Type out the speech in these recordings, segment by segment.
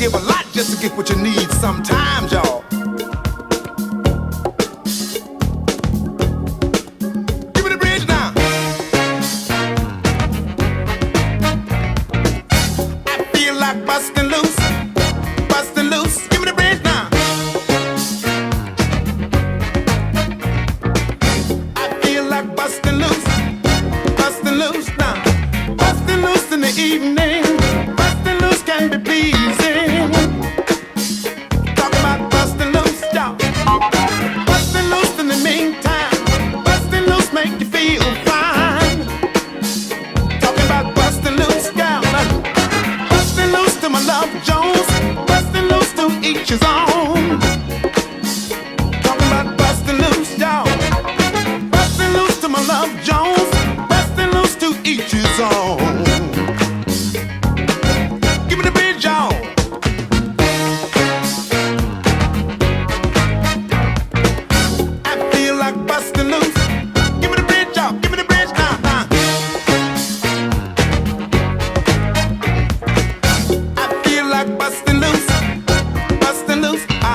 give a lot just to get what you need sometimes, y'all. Give me the bridge now. I feel like busting loose, busting loose. Give me the bridge now. I feel like busting loose, busting loose now. Busting loose in the evening. Busting loose can be pleasing. Talking about busting loose, y'all. Busting loose in the meantime. Busting loose make you feel fine. Talking about busting loose, y'all. Busting loose to my love Jones. Busting loose to each his own. Talking about busting loose, y'all. Busting loose to my love Jones. Busting loose to each his own. Give me the bridge, y'all. I feel like busting loose. Give me the bridge, y'all. Give me the bridge now, now. I feel like busting loose, busting loose. I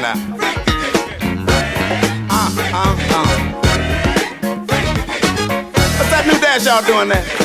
now. What's that new dance y'all doing there?